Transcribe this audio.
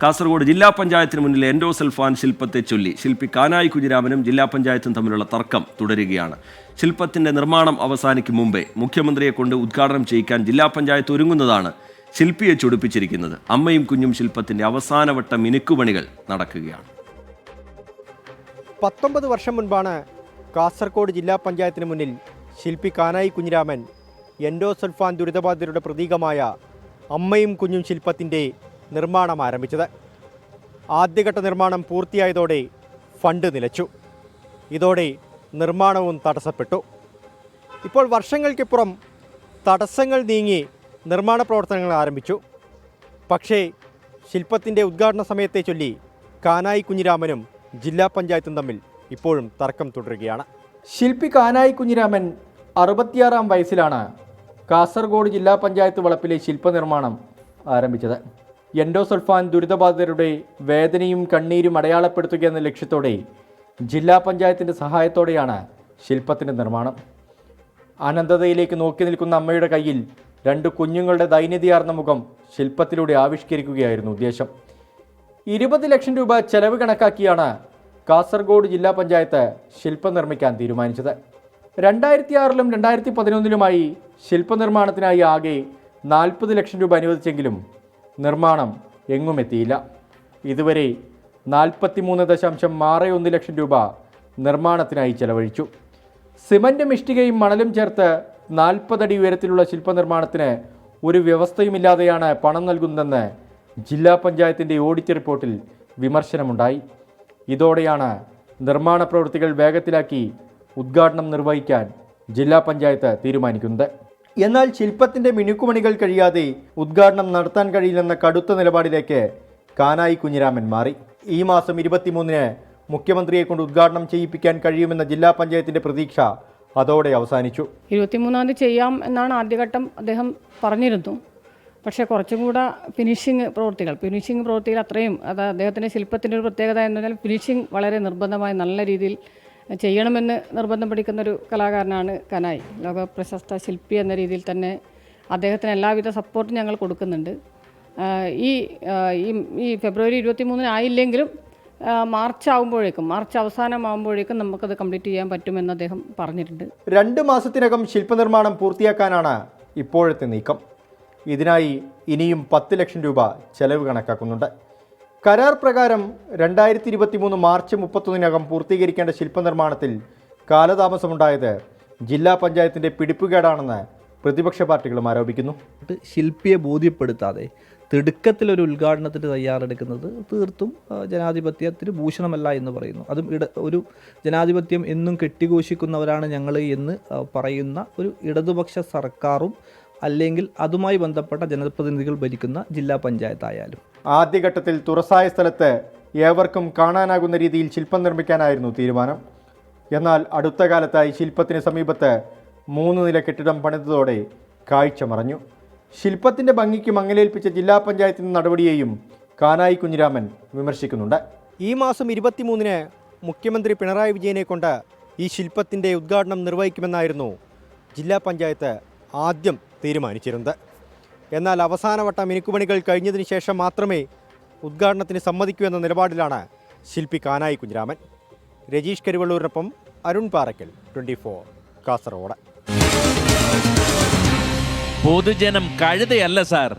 കാസർഗോഡ് ജില്ലാ പഞ്ചായത്തിന് മുന്നിൽ എൻഡോസൾഫാൻ ശില്പത്തെ ചൊല്ലി ശില്പി കാനായി കുഞ്ഞിരാമനും ജില്ലാ പഞ്ചായത്തും തമ്മിലുള്ള തർക്കം തുടരുകയാണ്. ശില്പത്തിന്റെ നിർമ്മാണം അവസാനിക്കും മുമ്പേ മുഖ്യമന്ത്രിയെ കൊണ്ട് ഉദ്ഘാടനം ചെയ്യിക്കാൻ ജില്ലാ പഞ്ചായത്ത് ഒരുങ്ങുന്നതാണ് ശില്പിയെ ചൊടിപ്പിച്ചിരിക്കുന്നത്. അമ്മയും കുഞ്ഞും ശില്പത്തിന്റെ അവസാനവട്ട മിനുക്കുപണികൾ നടക്കുകയാണ്. 19 വർഷം മുൻപാണ് കാസർഗോഡ് ജില്ലാ പഞ്ചായത്തിന് മുന്നിൽ ശില്പി കാനായി കുഞ്ഞിരാമൻ എൻഡോസൾഫാൻ ദുരിതബാധിതരുടെ പ്രതീകമായ അമ്മയും കുഞ്ഞും ശില്പത്തിൻ്റെ നിർമ്മാണം ആരംഭിച്ചത്. ആദ്യഘട്ട നിർമ്മാണം പൂർത്തിയായതോടെ ഫണ്ട് നിലച്ചു. ഇതോടെ നിർമ്മാണവും തടസ്സപ്പെട്ടു. ഇപ്പോൾ വർഷങ്ങൾക്കിപ്പുറം തടസ്സങ്ങൾ നീങ്ങി നിർമ്മാണ പ്രവർത്തനങ്ങൾ ആരംഭിച്ചു. പക്ഷേ ശില്പത്തിൻ്റെ ഉദ്ഘാടന സമയത്തെ ചൊല്ലി കാനായി കുഞ്ഞിരാമനും ജില്ലാ പഞ്ചായത്തും തമ്മിൽ ഇപ്പോഴും തർക്കം തുടരുകയാണ്. ശില്പി കാനായി കുഞ്ഞിരാമൻ 66-ാം വയസ്സിലാണ് കാസർഗോഡ് ജില്ലാ പഞ്ചായത്ത് വളപ്പിലെ ശില്പനിർമ്മാണം ആരംഭിച്ചത്. എൻഡോസൾഫാൻ ദുരിതബാധിതരുടെ വേദനയും കണ്ണീരും അടയാളപ്പെടുത്തുക എന്ന ലക്ഷ്യത്തോടെ ജില്ലാ പഞ്ചായത്തിൻ്റെ സഹായത്തോടെയാണ് ശില്പത്തിൻ്റെ നിർമ്മാണം. അനന്തതയിലേക്ക് നോക്കി നിൽക്കുന്ന അമ്മയുടെ കയ്യിൽ 2 കുഞ്ഞുങ്ങളുടെ ദൈന്യതയാർന്ന മുഖം ശില്പത്തിലൂടെ ആവിഷ്കരിക്കുകയായിരുന്നു ഉദ്ദേശം. 20 ലക്ഷം രൂപ ചെലവ് കണക്കാക്കിയാണ് കാസർഗോഡ് ജില്ലാ പഞ്ചായത്ത് ശില്പം നിർമ്മിക്കാൻ തീരുമാനിച്ചത്. 2006-ലും 2011-ലുമായി ശില്പനിർമ്മാണത്തിനായി ആകെ 40 ലക്ഷം രൂപ അനുവദിച്ചെങ്കിലും നിർമ്മാണം എങ്ങുമെത്തിയില്ല. ഇതുവരെ 43.61 ലക്ഷം രൂപ നിർമ്മാണത്തിനായി ചെലവഴിച്ചു. സിമൻറ്റും ഇഷ്ടികയും മണലും ചേർത്ത് 40 അടി ഉയരത്തിലുള്ള ശില്പനിർമ്മാണത്തിന് ഒരു വ്യവസ്ഥയുമില്ലാതെയാണ് പണം നൽകുന്നതെന്ന് ജില്ലാ പഞ്ചായത്തിൻ്റെ ഓഡിറ്റ് റിപ്പോർട്ടിൽ വിമർശനമുണ്ടായി. ഇതോടെയാണ് നിർമ്മാണ പ്രവൃത്തികൾ വേഗത്തിലാക്കി ഉദ്ഘാടനം നിർവഹിക്കാൻ ജില്ലാ പഞ്ചായത്ത് തീരുമാനിക്കുന്നത്. എന്നാൽ ശില്പത്തിൻ്റെ മിനുക്കുമണികൾ കഴിയാതെ ഉദ്ഘാടനം നടത്താൻ കഴിയില്ലെന്ന കടുത്ത നിലപാടിലേക്ക് കാനായി കുഞ്ഞിരാമൻ മാറി. ഈ മാസം 23-ന് മുഖ്യമന്ത്രിയെ കൊണ്ട് ഉദ്ഘാടനം ചെയ്യിപ്പിക്കാൻ കഴിയുമെന്ന ജില്ലാ പഞ്ചായത്തിൻ്റെ പ്രതീക്ഷ അതോടെ അവസാനിച്ചു. 23-ാം തീയതി ചെയ്യാം എന്നാണ് ആദ്യഘട്ടം അദ്ദേഹം പറഞ്ഞിരുന്നു. പക്ഷേ കുറച്ചും കൂടെ ഫിനിഷിംഗ് പ്രവൃത്തികൾ അത്രയും അത് അദ്ദേഹത്തിൻ്റെ ശില്പത്തിൻ്റെ ഒരു പ്രത്യേകത എന്ന് പറഞ്ഞാൽ ഫിനിഷിംഗ് വളരെ നിർബന്ധമായി നല്ല രീതിയിൽ ചെയ്യണമെന്ന് നിർബന്ധം പിടിക്കുന്നൊരു കലാകാരനാണ് കാനായി. ലോക പ്രശസ്ത ശില്പി എന്ന രീതിയിൽ തന്നെ അദ്ദേഹത്തിന് എല്ലാവിധ സപ്പോർട്ടും ഞങ്ങൾ കൊടുക്കുന്നുണ്ട്. ഈ ഫെബ്രുവരി 23-ന് ആയില്ലെങ്കിലും മാർച്ച് അവസാനമാകുമ്പോഴേക്കും നമുക്കത് കംപ്ലീറ്റ് ചെയ്യാൻ പറ്റുമെന്ന് അദ്ദേഹം പറഞ്ഞിട്ടുണ്ട്. 2 മാസത്തിനകം ശില്പനിർമ്മാണം പൂർത്തിയാക്കാനാണ് ഇപ്പോഴത്തെ നീക്കം. ഇതിനായി ഇനിയും 10 ലക്ഷം രൂപ ചെലവ് കണക്കാക്കുന്നുണ്ട്. കരാർ പ്രകാരം 2023 മാർച്ച് 31-നകം പൂർത്തീകരിക്കേണ്ട ശില്പനിർമ്മാണത്തിൽ കാലതാമസമുണ്ടായത് ജില്ലാ പഞ്ചായത്തിൻ്റെ പിടിപ്പുകേടാണെന്ന് പ്രതിപക്ഷ പാർട്ടികളും ആരോപിക്കുന്നു. ശില്പിയെ ബോധ്യപ്പെടുത്താതെ തിടുക്കത്തിലൊരു ഉദ്ഘാടനത്തിന് തയ്യാറെടുക്കുന്നത് തീർത്തും ജനാധിപത്യത്തിന് ഭൂഷണമല്ല എന്ന് പറയുന്നു. അതും ഒരു ജനാധിപത്യം എന്നും കെട്ടിഘോഷിക്കുന്നവരാണ് ഞങ്ങൾ എന്ന് പറയുന്ന ഒരു ഇടതുപക്ഷ സർക്കാരും അല്ലെങ്കിൽ അതുമായി ബന്ധപ്പെട്ട ജനപ്രതിനിധികൾ ഭരിക്കുന്ന ജില്ലാ പഞ്ചായത്തായാലും ആദ്യഘട്ടത്തിൽ തുറസായ സ്ഥലത്ത് ഏവർക്കും കാണാനാകുന്ന രീതിയിൽ ശില്പം നിർമ്മിക്കാനായിരുന്നു തീരുമാനം. എന്നാൽ അടുത്ത കാലത്തായി ശില്പത്തിന് സമീപത്ത് 3 നില കെട്ടിടം പണിതതോടെ കാഴ്ച മറഞ്ഞു. ശില്പത്തിൻ്റെ ഭംഗിക്ക് മങ്ങലേൽപ്പിച്ച ജില്ലാ പഞ്ചായത്തിൻ്റെ നടപടിയെയും കാനായി കുഞ്ഞിരാമൻ വിമർശിക്കുന്നുണ്ട്. ഈ മാസം 23-ന് മുഖ്യമന്ത്രി പിണറായി വിജയനെ കൊണ്ട് ഈ ശില്പത്തിൻ്റെ ഉദ്ഘാടനം നിർവഹിക്കുമെന്നായിരുന്നു ജില്ലാ പഞ്ചായത്ത് ആദ്യം തീരുമാനിച്ചിരുന്നത്. എന്നാൽ അവസാനവട്ട മിനുക്കുപണികൾ കഴിഞ്ഞതിന് ശേഷം മാത്രമേ ഉദ്ഘാടനത്തിന് സമ്മതിക്കൂ എന്ന നിലപാടിലാണ് ശില്പി കാനായി കുഞ്ഞിരാമൻ. രജീഷ് കരുവള്ളൂരിനൊപ്പം അരുൺ പാറയ്ക്കൽ, 24 കാസർഗോഡ്. പൊതുജനം കഴുതയല്ല സാർ.